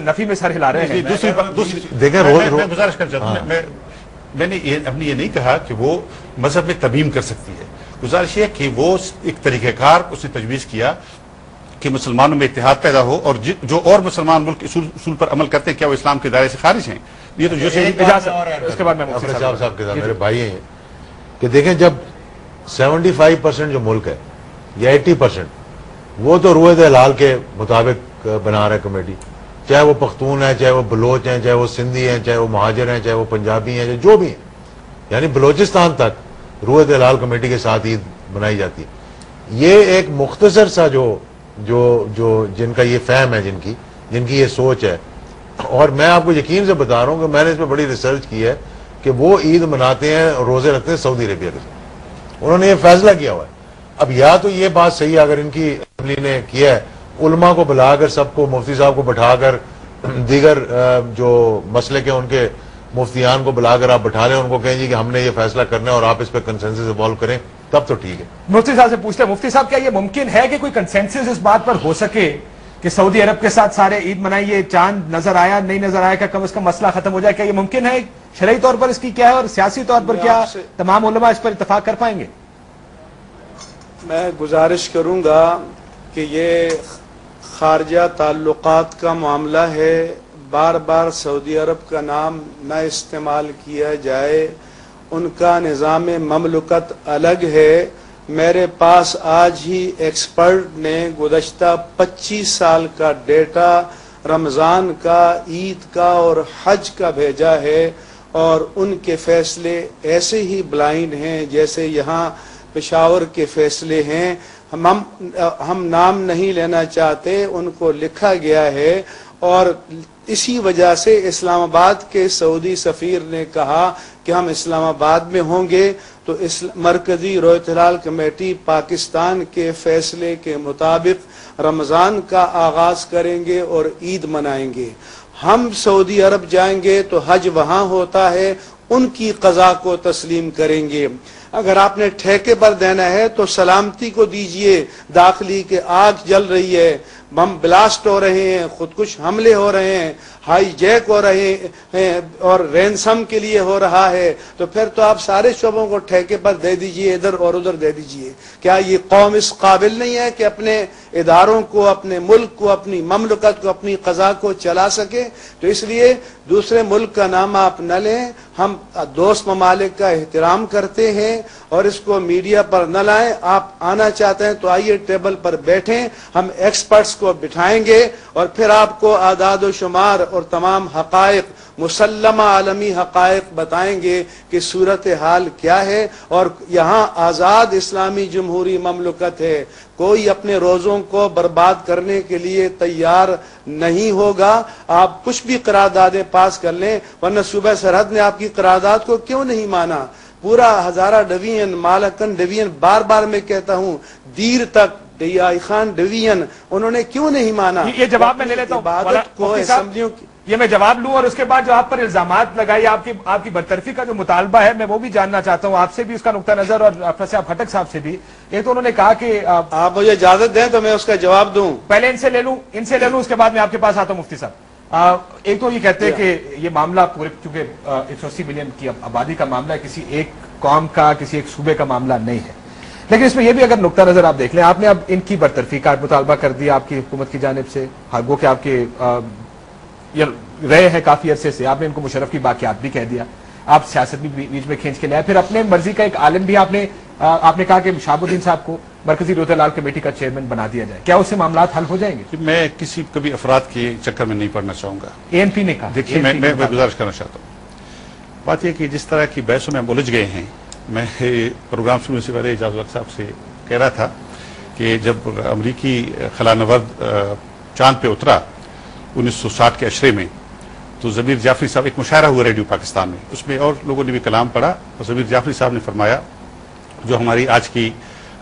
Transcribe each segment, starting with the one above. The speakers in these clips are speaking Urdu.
نفی میں سر ہلا رہے ہیں. دیکھیں میں گزارش کرنا چاہتا ہوں, میں نے اپنی یہ نہیں کہا کہ وہ مذہب میں ترمیم کر سکتی ہے. گزارش یہ کہ وہ ایک طریقہ کار اس نے تجویز کیا کہ مسلمانوں میں اتحاد پیدا ہو, اور جو اور مسلمان ملک اصول پر عمل کرتے ہیں کیا وہ اسلام کے دائرے سے خارج ہیں. یہ تو اس کے بعد میں صاحب کے ساتھ میرے بھائی ہیں کہ دیکھیں جب 75% جو ملک ہے یا 80% وہ تو روئے ہلال کے مطابق بنا رہے کمیٹی, چاہے وہ پختون ہیں, چاہے وہ بلوچ ہیں, چاہے وہ سندھی ہیں, چاہے وہ مہاجر ہیں, چاہے وہ پنجابی ہیں, جو بھی ہیں, یعنی بلوچستان تک روئے ہلال کمیٹی کے ساتھ عید منائی جاتی ہے. یہ ایک مختصر سا جو جن کا یہ فہم ہے, جن کی یہ سوچ ہے, اور میں آپ کو یقین سے بتا رہا ہوں کہ میں نے اس پہ بڑی ریسرچ کی ہے کہ وہ عید مناتے ہیں, روزے رکھتے ہیں سعودی عربیہ کے ساتھ. انہوں نے یہ فیصلہ کیا ہوا ہے. اب یا تو یہ بات صحیح ہے اگر ان کی اسمبلی نے کیا ہے, علماء کو بلا کر سب کو, مفتی صاحب کو بٹھا کر, دیگر جو مسئلے کے ان کے مفتیان کو بلا کر آپ بٹھا لیں, ان کو کہیں جی کہ ہم نے یہ فیصلہ کرنا ہے اور آپ اس پہ کنسنسس ایوالو کریں, تب تو ٹھیک ہے. مفتی صاحب سے پوچھتے ہیں, مفتی صاحب کیا یہ ممکن ہے کہ کوئی کنسنسس اس بات پر ہو سکے کہ سعودی عرب کے ساتھ سارے عید منائیے, چاند نظر آیا نہیں نظر آیا, کہ کم از کم مسئلہ ختم ہو جائے؟ کیا یہ ممکن ہے؟ شرعی طور پر اس کی کیا ہے, اور سیاسی طور پر کیا تمام علماء اس پر اتفاق کر پائیں گے؟ میں گزارش کروں گا کہ یہ خارجہ تعلقات کا معاملہ ہے, بار بار سعودی عرب کا نام نہ استعمال کیا جائے. ان کا نظام مملکت الگ ہے. میرے پاس آج ہی ایکسپرٹ نے گزشتہ 25 سال کا ڈیٹا رمضان کا, عید کا اور حج کا بھیجا ہے, اور ان کے فیصلے ایسے ہی بلائنڈ ہیں جیسے یہاں پشاور کے فیصلے ہیں. ہم نام نہیں لینا چاہتے, ان کو لکھا گیا ہے, اور اسی وجہ سے اسلام آباد کے سعودی سفیر نے کہا کہ ہم اسلام آباد میں ہوں گے, تو مرکزی رویت ہلال کمیٹی پاکستان کے فیصلے کے مطابق رمضان کا آغاز کریں گے اور عید منائیں گے. ہم سعودی عرب جائیں گے تو حج وہاں ہوتا ہے, ان کی قضا کو تسلیم کریں گے. اگر آپ نے ٹھیکے پر دینا ہے تو سلامتی کو دیجئے, داخلی کے آگ جل رہی ہے, بم بلاسٹ ہو رہے ہیں, خودکش حملے ہو رہے ہیں, ہائی جیک ہو رہے ہیں, اور رینسم کے لیے ہو رہا ہے, تو پھر تو آپ سارے شعبوں کو ٹھیکے پر دے دیجئے, ادھر اور ادھر دے دیجئے. کیا یہ قوم اس قابل نہیں ہے کہ اپنے اداروں کو, اپنے ملک کو, اپنی مملکت کو, اپنی قضا کو چلا سکے؟ تو اس لیے دوسرے ملک کا نام آپ نہ لیں. ہم دوست ممالک کا احترام کرتے ہیں اور اس کو میڈیا پر نہ لائیں. آپ آنا چاہتے ہیں تو آئیے, ٹیبل پر بیٹھیں, ہم ایکسپرٹس کو بٹھائیں گے, اور پھر آپ کو اعداد و شمار اور تمام حقائق, مسلمہ عالمی حقائق بتائیں گے کہ صورتحال کیا ہے. اور یہاں آزاد اسلامی جمہوری مملکت ہے, کوئی اپنے روزوں کو برباد کرنے کے لیے تیار نہیں ہوگا. آپ کچھ بھی قراردادیں پاس کر لیں, ورنہ صوبہ سرحد نے آپ کی قرارداد کو کیوں نہیں مانا؟ پورا ہزارہ ڈویژن, مالکن ڈویژن, بار بار میں کہتا ہوں, دیر تک ڈیائی خان ڈویژن, انہوں نے کیوں نہیں مانا؟ یہ جواب میں لے لیتا ہوں, عبادت کو اسمبلیوں کی, یہ میں جواب لوں, اور اس کے بعد جو آپ پر الزامات لگائی, آپ کی برطرفی کا جو مطالبہ ہے, میں وہ بھی جاننا چاہتا ہوں آپ سے بھی, اس کا نقطہ نظر, اور افسر صاحب خٹک صاحب سے بھی. ایک تو انہوں نے کہا کہ آپ مجھے اجازت دیں تو میں اس کا جواب دوں. پہلے ان سے لے لوں, اس کے بعد میں آپ کے پاس آتا ہوں. مفتی صاحب, ایک تو یہ کہتے ہیں کہ یہ معاملہ پورے, چونکہ 180 ملین کی آبادی کا معاملہ ہے, کسی ایک قوم کا, کسی ایک صوبے کا معاملہ نہیں ہے. لیکن اس میں یہ بھی اگر نقطہ نظر آپ دیکھ لیں, آپ نے اب ان کی برطرفی کا مطالبہ کر دیا آپ کی حکومت کی جانب سے, گو کہ آپ کے رہے ہیں کافی عرصے سے, آپ نے ان کو مشرف کی باقیات بھی کہہ دیا, آپ سیاست بھی بیچ میں کھینچ کے لائے, پھر اپنے مرضی کا ایک عالم بھی آپ نے کہا کہ شہاب الدین صاحب کو مرکزی رویت ہلال کمیٹی کا چیئرمین بنا دیا جائے. کیا اس سے معاملات حل ہو جائیں گے؟ میں کبھی افراد کے چکر میں نہیں پڑنا چاہوں گا. ANP نے کہا, دیکھیے میں گزارش کرنا چاہتا ہوں. بات یہ کہ جس طرح کی بحثوں میں ہم الجھ گئے ہیں, میں پروگرام شروع سے پہلے اعجاز الحق صاحب سے کہہ رہا تھا کہ جب امریکی خلا نورد چاند پہ اترا 1960 کے عشرے میں, تو ضمیر جعفری صاحب, ایک مشاعرہ ہوا ریڈیو پاکستان میں, اس میں اور لوگوں نے بھی کلام پڑھا, اور ضمیر جعفری صاحب نے فرمایا, جو ہماری آج کی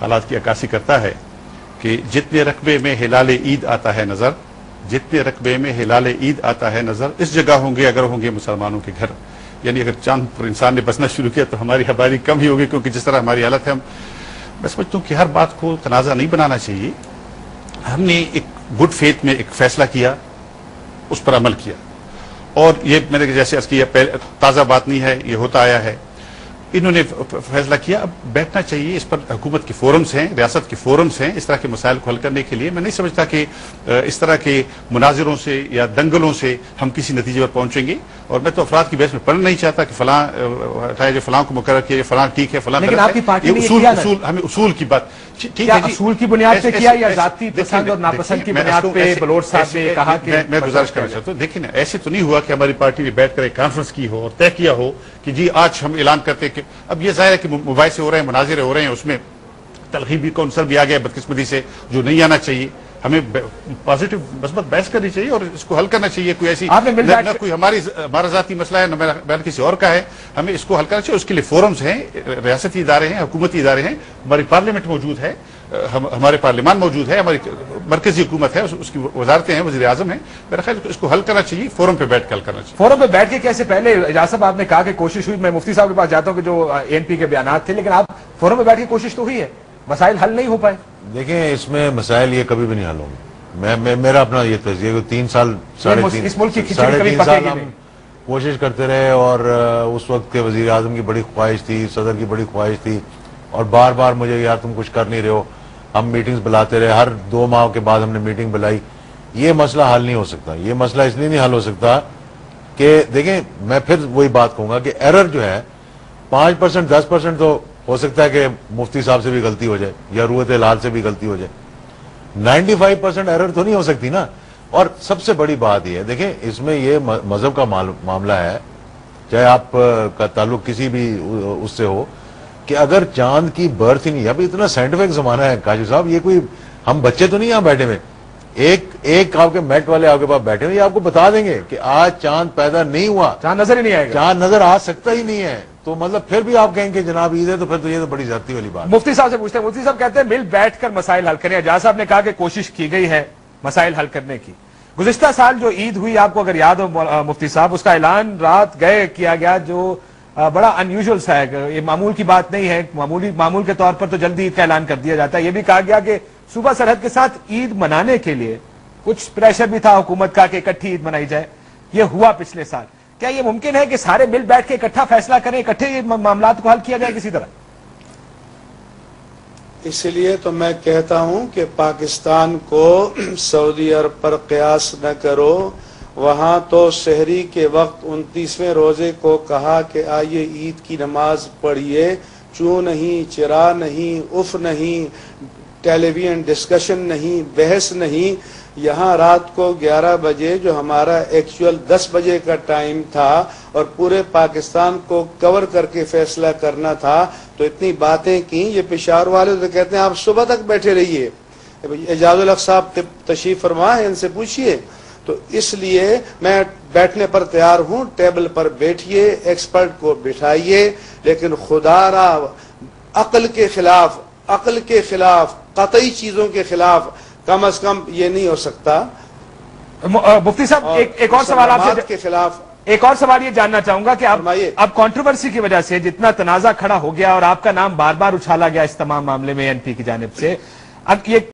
حالات کی عکاسی کرتا ہے, کہ جتنے رقبے میں ہلال عید آتا ہے نظر, جتنے رقبے میں ہلال عید آتا ہے نظر, اس جگہ ہوں گے اگر ہوں گے مسلمانوں کے گھر. یعنی اگر چاند پر انسان نے بسنا شروع کیا تو ہماری آبادی کم ہی ہوگی, کیونکہ جس طرح ہماری حالت ہے, میں سمجھتا ہوں کہ ہر بات کو تنازع نہیں بنانا چاہیے. ہم نے ایک گڈ فیتھ میں ایک فیصلہ کیا، اس پر عمل کیا، اور یہ میں نے جیسے عرض کیا تازہ بات نہیں ہے، یہ ہوتا آیا ہے. انہوں نے فیصلہ کیا اب بیٹھنا چاہیے، اس پر حکومت کے فورمز ہیں، ریاست کے فورمز ہیں اس طرح کے مسائل کو حل کرنے کے لیے. میں نہیں سمجھتا کہ اس طرح کے مناظروں سے یا دنگلوں سے ہم کسی نتیجے پر پہنچیں گے. اور میں تو افراد کی بحث میں پڑھنا نہیں چاہتا کہ فلاں ہٹائے جو فلاں کو مقرر کیا، فلاں ٹھیک ہے، فلاں لیکن آپ کی پارٹی نے اصول ہمیں اصول کی بات ٹھیک ہے جی، اصول کی بنیاد پہ کیا یا ذاتی پسند اور ناپسند کی بنیاد پہ بلوچ صاحب نے کہا کہ میں گزارش کرنا چاہتا ہوں. دیکھیں نا، ایسے تو نہیں ہوا کہ ہماری پارٹی نے بیٹھ کر ایک کانفرنس کی ہو اور طے کیا ہو کہ جی آج ہم اعلان کرتے کہ اب یہ ظاہر ہے کہ مباحثے ہو رہے ہیں، مناظرے ہو رہے ہیں، اس میں تلخیبی کا عنصر بھی آ گیا بدقسمتی سے جو نہیں آنا چاہیے. ہمیں پازیٹو مثبت بحث کرنی چاہیے اور اس کو حل کرنا چاہیے. کوئی ایسی نہ کوئی ہمارا ذاتی مسئلہ ہے، نہ بیان کسی اور کا ہے، ہمیں اس کو حل کرنا چاہیے. اس کے لیے فورمز ہیں، ریاستی ادارے ہیں، حکومتی ادارے ہیں، ہماری پارلیمنٹ موجود ہے، ہمارے پارلیمان موجود ہے، ہماری مرکزی حکومت ہے، اس کی وزارتیں ہیں، وزیر اعظم ہیں. میرا خیال اس کو حل کرنا چاہیے، فورم پہ بیٹھ کے حل کرنا چاہیے. فورم پہ بیٹھ کے کیسے؟ پہلے اجاز صاحب آپ نے کہا کہ کوشش ہوئی، میں مفتی صاحب کے پاس جاتا ہوں کہ جو ANP کے بیانات تھے، لیکن آپ فورم پہ بیٹھ کے کوشش تو ہوئی ہے، مسائل حل نہیں ہو پائے. دیکھیں اس میں مسائل یہ کبھی بھی نہیں حل ہوں گے. میرا اپنا یہ تجزیہ کہ 3 سال ساڑھے تین سال ہم کوشش کرتے رہے، اور اس وقت کے وزیر اعظم کی بڑی خواہش تھی، صدر کی بڑی خواہش تھی، اور بار بار مجھے یار تم کچھ کر نہیں رہے ہو. ہم میٹنگز بلاتے رہے، ہر 2 ماہ کے بعد ہم نے میٹنگ بلائی. یہ مسئلہ حل نہیں ہو سکتا. یہ مسئلہ اس لیے نہیں حل ہو سکتا کہ دیکھیں میں پھر وہی بات کہوں گا کہ ایرر جو ہے 5% 10% تو ہو سکتا ہے کہ مفتی صاحب سے بھی غلطی ہو جائے یا رویت ہلال سے بھی غلطی ہو جائے. 95% ایرر تو نہیں ہو سکتی نا. اور سب سے بڑی بات یہ ہے، دیکھیں اس میں یہ مذہب کا معاملہ ہے، چاہے آپ کا تعلق کسی بھی اس سے ہو، کہ اگر چاند کی برتھ ہی نہیں، ابھی اتنا سائنٹیفک زمانہ ہے کاجو صاحب، یہ کوئی ہم بچے تو نہیں یہاں بیٹھے ہوئے. ایک آپ کے میٹ والے آپ کے پاس بیٹھے ہوئے، یہ آپ کو بتا دیں گے کہ آج چاند پیدا نہیں ہوا، چاند نظر ہی نہیں آئے گا، چاند نظر آ سکتا ہی نہیں ہے. تو مطلب پھر بھی آپ کہیں کہ جناب عید ہے، تو پھر تو یہ تو بڑی زیادتی والی بات. مفتی صاحب سے پوچھتے ہیں، مفتی صاحب کہتے ہیں مل بیٹھ کر مسائل حل کریں. اجاز صاحب نے کہا کہ کوشش کی گئی ہے مسائل حل کرنے کی. گزشتہ سال جو عید ہوئی آپ کو اگر یاد ہو مفتی صاحب، اس کا اعلان رات گئے کیا گیا، جو بڑا انیوژل سا ہے، یہ معمول کی بات نہیں ہے. معمول کے طور پر تو جلدی عید کا اعلان کر دیا جاتا ہے. یہ بھی کہا گیا کہ صوبہ سرحد کے ساتھ عید منانے کے لیے کچھ پریشر بھی تھا حکومت کا کہ اکٹھی عید منائی جائے. یہ ہوا پچھلے سال. کیا یہ ممکن ہے کہ سارے مل بیٹھ کے اکٹھا فیصلہ کریں، اکٹھے یہ معاملات کو حل کیا جائے کسی طرح؟ اس لیے تو میں کہتا ہوں کہ پاکستان کو سعودی عرب پر قیاس نہ کرو. وہاں تو سحری کے وقت 29ویں روزے کو کہا کہ آئیے عید کی نماز پڑھیے، چوں نہیں، چرا نہیں، اف نہیں، ٹیلی ویژن ڈسکشن نہیں، بحث نہیں. یہاں رات کو 11 بجے جو ہمارا ایکچوئل 10 بجے کا ٹائم تھا اور پورے پاکستان کو کور کر کے فیصلہ کرنا تھا، تو اتنی باتیں کی. یہ پشاور والے تو کہتے ہیں آپ صبح تک بیٹھے رہیے. اعجاز الحق صاحب تشریف فرما ہے، ان سے پوچھئے. تو اس لیے میں بیٹھنے پر تیار ہوں، ٹیبل پر بیٹھیے، ایکسپرٹ کو بٹھائیے، لیکن خدا را عقل کے خلاف قطعی چیزوں کے خلاف کم از کم یہ نہیں ہو سکتا. مفتی صاحب ایک اور سوال آپ سے، کے خلاف ایک اور سوال یہ جاننا چاہوں گا کہ اب کنٹروورسی کی وجہ سے جتنا تنازع کھڑا ہو گیا اور آپ کا نام بار بار اچھالا گیا اس تمام معاملے میں ANP کی جانب سے، اب یہ